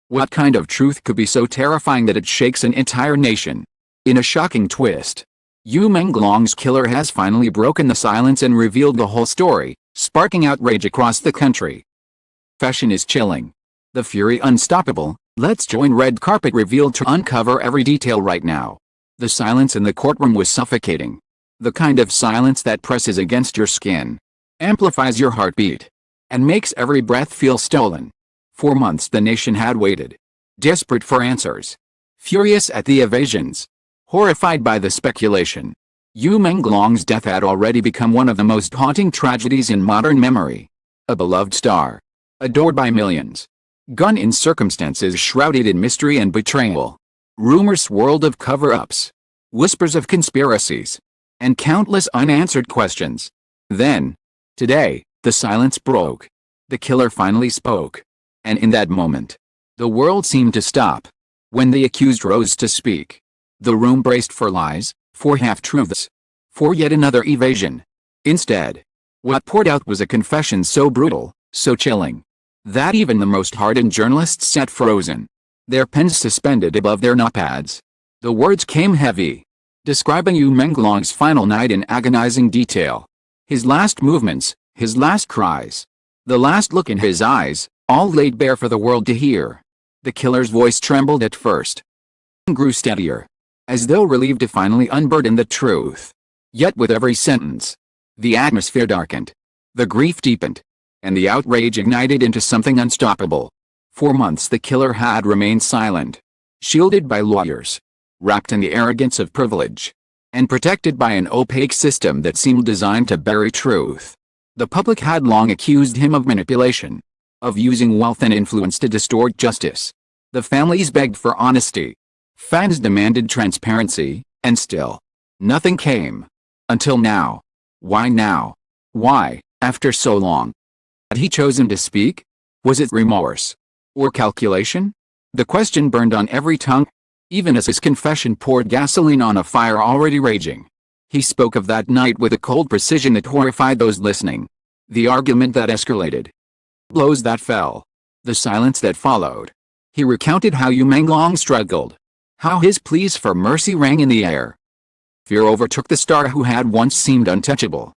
What kind of truth could be so terrifying that it shakes an entire nation? In a shocking twist, Yu Manglong's killer has finally broken the silence and revealed the whole story, sparking outrage across the country. Confession is chilling. The fury unstoppable. Let's join red carpet reveal to uncover every detail right now. The silence in the courtroom was suffocating. The kind of silence that presses against your skin, amplifies your heartbeat, and makes every breath feel stolen. For months the nation had waited, desperate for answers, furious at the evasions, horrified by the speculation. Yu Manglong's death had already become one of the most haunting tragedies in modern memory. A beloved star, adored by millions, gone in circumstances shrouded in mystery and betrayal. Rumors swirled of cover-ups, whispers of conspiracies, and countless unanswered questions. Then, today, the silence broke. The killer finally spoke. And in that moment, the world seemed to stop. When the accused rose to speak, the room braced for lies, for half-truths, for yet another evasion. Instead, what poured out was a confession so brutal, so chilling, that even the most hardened journalists sat frozen, their pens suspended above their notepads. The words came heavy, describing Yu Manglong's final night in agonizing detail. His last movements, his last cries, the last look in his eyes, all laid bare for the world to hear. The killer's voice trembled at first, and grew steadier, as though relieved to finally unburden the truth. Yet with every sentence, the atmosphere darkened, the grief deepened, and the outrage ignited into something unstoppable. For months the killer had remained silent, shielded by lawyers, wrapped in the arrogance of privilege, and protected by an opaque system that seemed designed to bury truth. The public had long accused him of manipulation, of using wealth and influence to distort justice. The families begged for honesty. Fans demanded transparency, and still, nothing came. Until now. Why now? Why, after so long? Had he chosen to speak? Was it remorse? Or calculation? The question burned on every tongue, even as his confession poured gasoline on a fire already raging. He spoke of that night with a cold precision that horrified those listening. The argument that escalated, blows that fell, the silence that followed. He recounted how Yu Manglong struggled, how his pleas for mercy rang in the air. Fear overtook the star who had once seemed untouchable.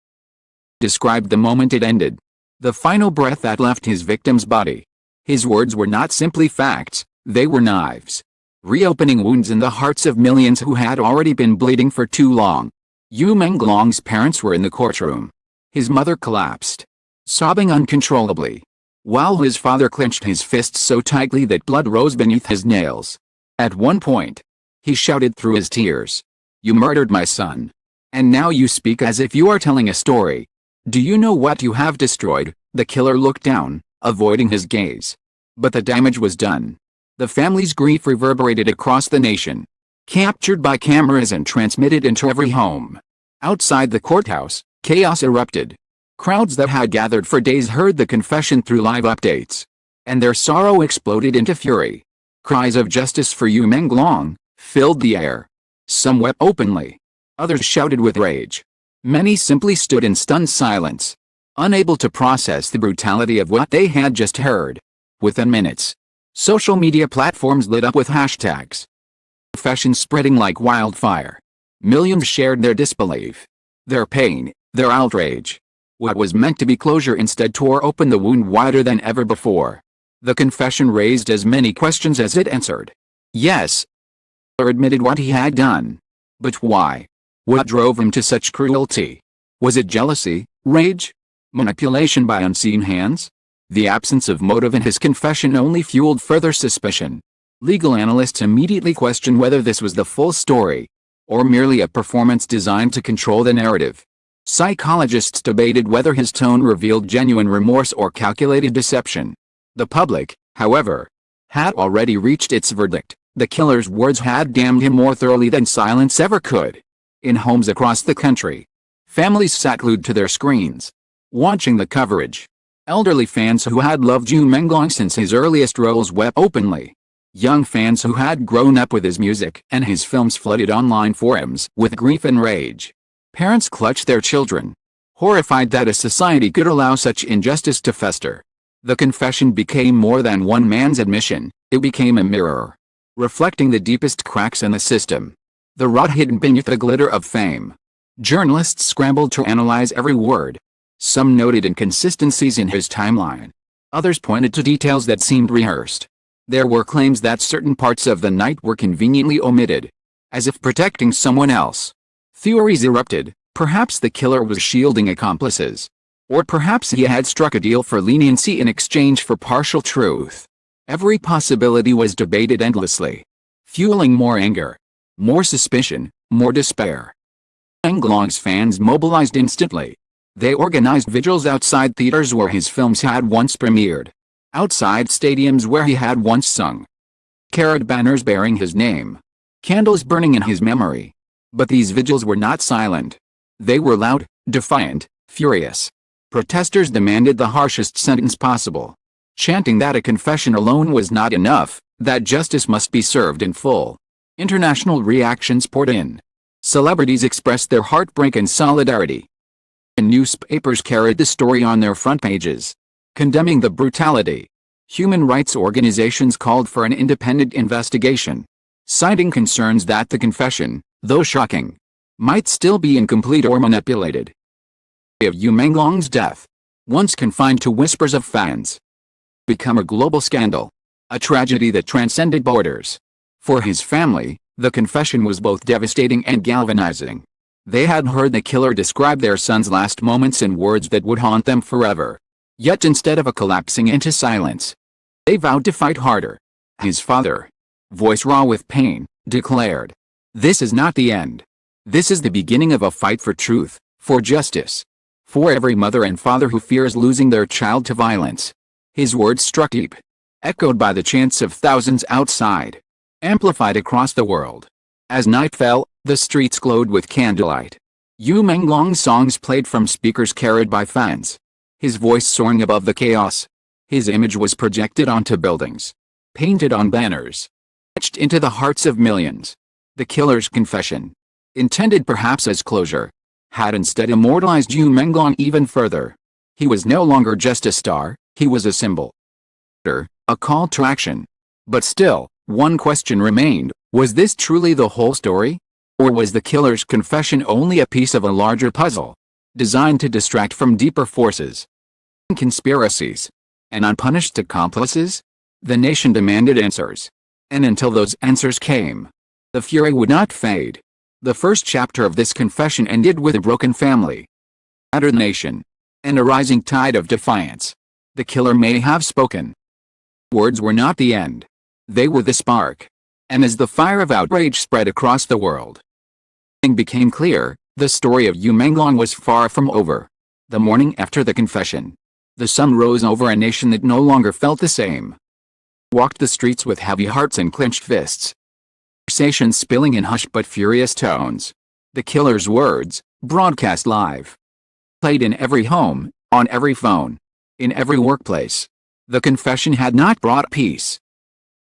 Described the moment it ended, the final breath that left his victim's body. His words were not simply facts, they were knives, reopening wounds in the hearts of millions who had already been bleeding for too long. Yu Manglong's parents were in the courtroom. His mother collapsed, sobbing uncontrollably, while his father clenched his fists so tightly that blood rose beneath his nails. At one point, he shouted through his tears, "You murdered my son. And now you speak as if you are telling a story. Do you know what you have destroyed?" The killer looked down, avoiding his gaze. But the damage was done. The family's grief reverberated across the nation, captured by cameras and transmitted into every home. Outside the courthouse, chaos erupted. Crowds that had gathered for days heard the confession through live updates, and their sorrow exploded into fury. Cries of justice for Yu Manglong filled the air. Some wept openly. Others shouted with rage. Many simply stood in stunned silence, unable to process the brutality of what they had just heard. Within minutes, social media platforms lit up with hashtags, confessions spreading like wildfire. Millions shared their disbelief, their pain, their outrage. What was meant to be closure instead tore open the wound wider than ever before. The confession raised as many questions as it answered. Yes, he admitted what he had done. But why? What drove him to such cruelty? Was it jealousy, rage, manipulation by unseen hands? The absence of motive in his confession only fueled further suspicion. Legal analysts immediately questioned whether this was the full story, or merely a performance designed to control the narrative. Psychologists debated whether his tone revealed genuine remorse or calculated deception. The public, however, had already reached its verdict. The killer's words had damned him more thoroughly than silence ever could. In homes across the country, families sat glued to their screens, watching the coverage. Elderly fans who had loved Yu Mangong since his earliest roles wept openly. Young fans who had grown up with his music and his films flooded online forums with grief and rage. Parents clutched their children, horrified that a society could allow such injustice to fester. The confession became more than one man's admission, it became a mirror, reflecting the deepest cracks in the system. The rot hidden beneath the glitter of fame. Journalists scrambled to analyze every word. Some noted inconsistencies in his timeline. Others pointed to details that seemed rehearsed. There were claims that certain parts of the night were conveniently omitted, as if protecting someone else. Theories erupted. Perhaps the killer was shielding accomplices. Or perhaps he had struck a deal for leniency in exchange for partial truth. Every possibility was debated endlessly, fueling more anger, more suspicion, more despair. Menglong's fans mobilized instantly. They organized vigils outside theaters where his films had once premiered, outside stadiums where he had once sung. Carried banners bearing his name, candles burning in his memory. But these vigils were not silent. They were loud, defiant, furious. Protesters demanded the harshest sentence possible, chanting that a confession alone was not enough, that justice must be served in full. International reactions poured in. Celebrities expressed their heartbreak and solidarity. And newspapers carried the story on their front pages, condemning the brutality. Human rights organizations called for an independent investigation, citing concerns that the confession, though shocking, might still be incomplete or manipulated. Of Yu Manglong's death, once confined to whispers of fans, become a global scandal, a tragedy that transcended borders. For his family, the confession was both devastating and galvanizing. They had heard the killer describe their son's last moments in words that would haunt them forever. Yet instead of collapsing into silence, they vowed to fight harder. His father, voice raw with pain, declared, "This is not the end. This is the beginning of a fight for truth, for justice. For every mother and father who fears losing their child to violence." His words struck deep, echoed by the chants of thousands outside, amplified across the world. As night fell, the streets glowed with candlelight. Yu Manglong's songs played from speakers carried by fans, his voice soaring above the chaos. His image was projected onto buildings, painted on banners, etched into the hearts of millions. The killer's confession, intended perhaps as closure, had instead immortalized Yu Mangong even further. He was no longer just a star, he was a symbol. A call to action. But still, one question remained: was this truly the whole story? Or was the killer's confession only a piece of a larger puzzle, designed to distract from deeper forces? Conspiracies and unpunished accomplices? The nation demanded answers. And until those answers came, the fury would not fade. The first chapter of this confession ended with a broken family, a shattered nation, and a rising tide of defiance. The killer may have spoken. Words were not the end. They were the spark. And as the fire of outrage spread across the world, it became clear, the story of Yu Mangong was far from over. The morning after the confession, the sun rose over a nation that no longer felt the same. Walked the streets with heavy hearts and clenched fists. Conversations spilling in hushed but furious tones. The killer's words, broadcast live, played in every home, on every phone, in every workplace. The confession had not brought peace.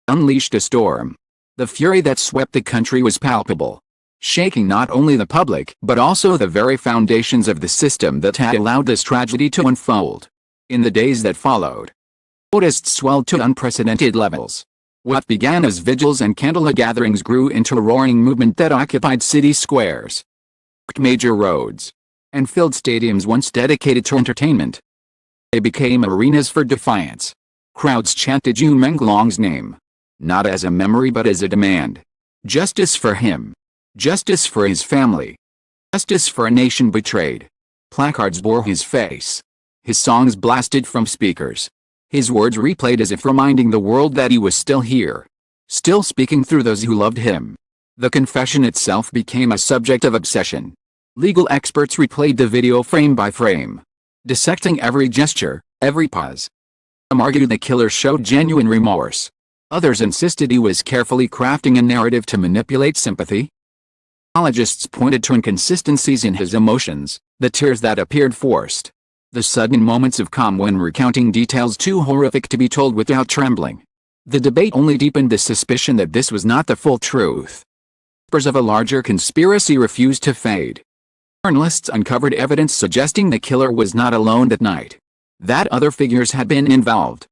Unleashed a storm. The fury that swept the country was palpable, shaking not only the public but also the very foundations of the system that had allowed this tragedy to unfold. In the days that followed, protests swelled to unprecedented levels. What began as vigils and candlelit gatherings grew into a roaring movement that occupied city squares, major roads, and filled stadiums once dedicated to entertainment. They became arenas for defiance. Crowds chanted Yu Manglong's name, not as a memory but as a demand. Justice for him. Justice for his family. Justice for a nation betrayed. Placards bore his face. His songs blasted from speakers. His words replayed as if reminding the world that he was still here, still speaking through those who loved him. The confession itself became a subject of obsession. Legal experts replayed the video frame by frame, dissecting every gesture, every pause. Some argued the killer showed genuine remorse. Others insisted he was carefully crafting a narrative to manipulate sympathy. Psychologists pointed to inconsistencies in his emotions, the tears that appeared forced, the sudden moments of calm when recounting details too horrific to be told without trembling. The debate only deepened the suspicion that this was not the full truth. Whispers of a larger conspiracy refused to fade. Journalists uncovered evidence suggesting the killer was not alone that night. that other figures had been involved.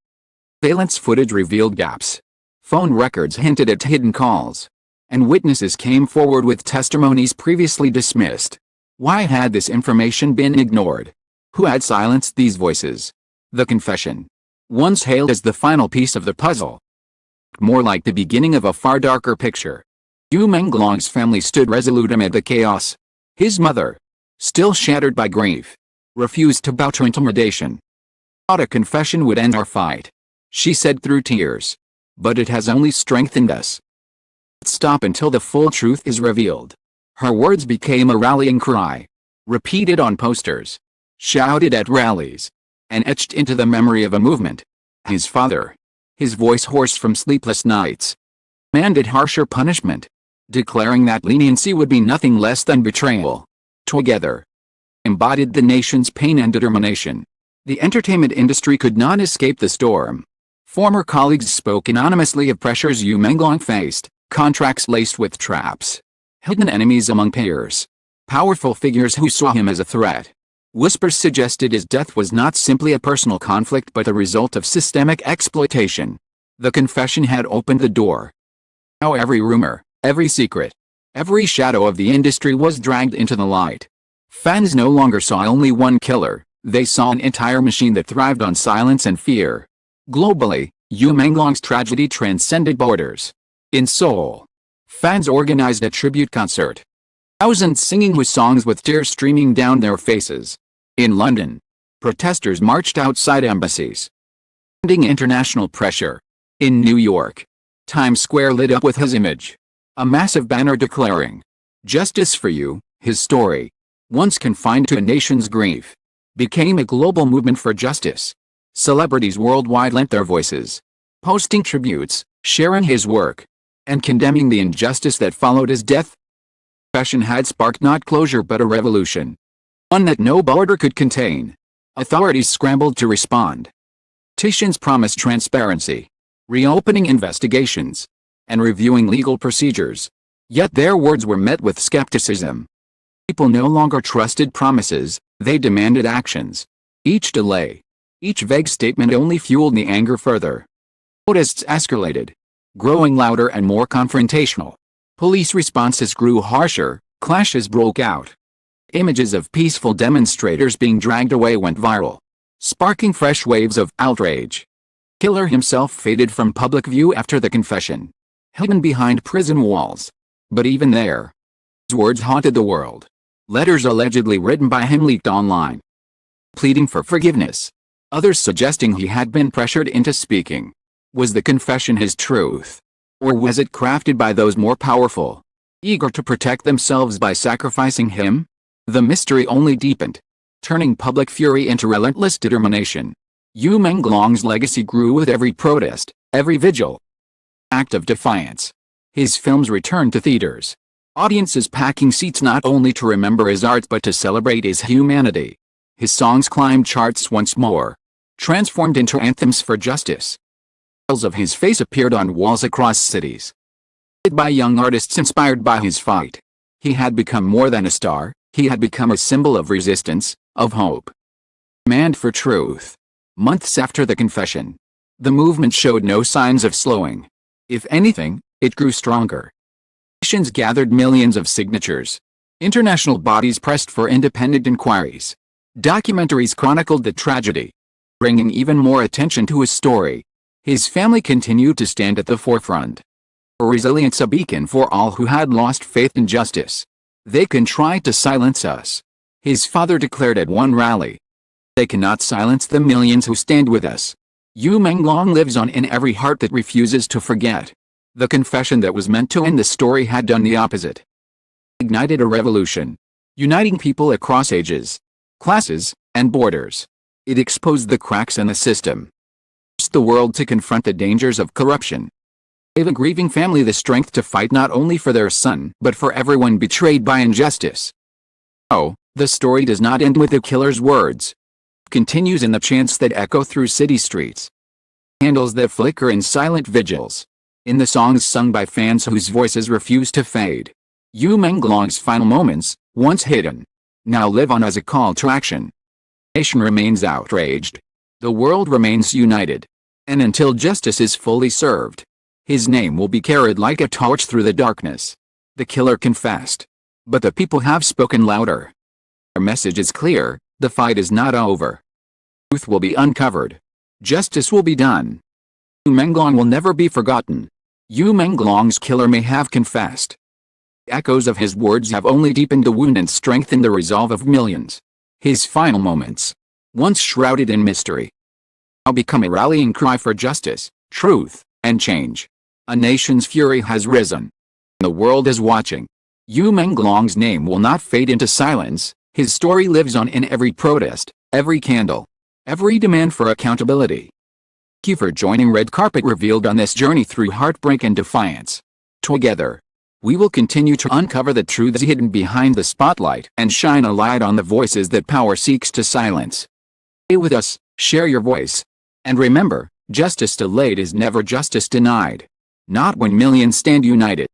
Surveillance footage revealed gaps. Phone records hinted at hidden calls. And witnesses came forward with testimonies previously dismissed. Why had this information been ignored? Who had silenced these voices? The confession, once hailed as the final piece of the puzzle, more like the beginning of a far darker picture. Yu Manglong's family stood resolute amid the chaos. His mother, still shattered by grief, refused to bow to intimidation. "Thought a confession would end our fight," she said through tears. "But it has only strengthened us. Stop until the full truth is revealed." Her words became a rallying cry, repeated on posters, shouted at rallies, and etched into the memory of a movement. His father, his voice hoarse from sleepless nights, demanded harsher punishment, declaring that leniency would be nothing less than betrayal. Together, embodied the nation's pain and determination. The entertainment industry could not escape the storm. Former colleagues spoke anonymously of pressures Yu Mangong faced, contracts laced with traps, hidden enemies among peers, powerful figures who saw him as a threat. Whispers suggested his death was not simply a personal conflict but a result of systemic exploitation. The confession had opened the door. Now every rumor, every secret, every shadow of the industry was dragged into the light. Fans no longer saw only one killer, they saw an entire machine that thrived on silence and fear. Globally, Yu Manglong's tragedy transcended borders. In Seoul, fans organized a tribute concert. Thousands singing his songs with tears streaming down their faces. In London, protesters marched outside embassies, ending international pressure. In New York, Times Square lit up with his image. A massive banner declaring, "Justice for you." His story, once confined to a nation's grief, became a global movement for justice. Celebrities worldwide lent their voices, posting tributes, sharing his work, and condemning the injustice that followed his death. Confession had sparked not closure but a revolution, one that no border could contain. Authorities scrambled to respond. Politicians promised transparency, reopening investigations, and reviewing legal procedures. Yet their words were met with skepticism. People no longer trusted promises, they demanded actions. Each delay, each vague statement only fueled the anger further. Protests escalated, growing louder and more confrontational. Police responses grew harsher, clashes broke out. Images of peaceful demonstrators being dragged away went viral, sparking fresh waves of outrage. Killer himself faded from public view after the confession, hidden behind prison walls. But even there, his words haunted the world. Letters allegedly written by him leaked online, pleading for forgiveness, others suggesting he had been pressured into speaking. Was the confession his truth? Or was it crafted by those more powerful, eager to protect themselves by sacrificing him? The mystery only deepened, turning public fury into relentless determination. Yu Manglong's legacy grew with every protest, every vigil, act of defiance. His films returned to theaters, audiences packing seats not only to remember his art but to celebrate his humanity. His songs climbed charts once more, transformed into anthems for justice. Tales of his face appeared on walls across cities, by young artists inspired by his fight. He had become more than a star, he had become a symbol of resistance, of hope. Demand for truth. Months after the confession, the movement showed no signs of slowing. If anything, it grew stronger. Nations gathered millions of signatures. International bodies pressed for independent inquiries. Documentaries chronicled the tragedy, bringing even more attention to his story. His family continued to stand at the forefront. A resilience, a beacon for all who had lost faith in justice. "They can try to silence us," his father declared at one rally. "They cannot silence the millions who stand with us." Yu Manglong lives on in every heart that refuses to forget. The confession that was meant to end the story had done the opposite. Ignited a revolution, uniting people across ages, classes, and borders. It exposed the cracks in the system, forced the world to confront the dangers of corruption, gave a grieving family the strength to fight not only for their son but for everyone betrayed by injustice. Oh, the story does not end with the killer's words. It continues in the chants that echo through city streets, candles that flicker in silent vigils, in the songs sung by fans whose voices refuse to fade. Yu Manglong's final moments, once hidden, now live on as a call to action. The nation remains outraged, The world remains united. And until justice is fully served, his name will be carried like a torch through the darkness. The killer confessed. But the people have spoken louder. Our message is clear: the fight is not over. Truth will be uncovered. Justice will be done. Yu Mangong will never be forgotten. Yu Manglong's killer may have confessed. The echoes of his words have only deepened the wound and strengthened the resolve of millions. His final moments, once shrouded in mystery, now become a rallying cry for justice, truth, and change. A nation's fury has risen. The world is watching. Yu Manglong's name will not fade into silence. His story lives on in every protest, every candle, every demand for accountability. Thank you for joining Red Carpet Revealed on this journey through heartbreak and defiance. Together, we will continue to uncover the truths hidden behind the spotlight and shine a light on the voices that power seeks to silence. Stay with us, share your voice. And remember, justice delayed is never justice denied. Not when millions stand united.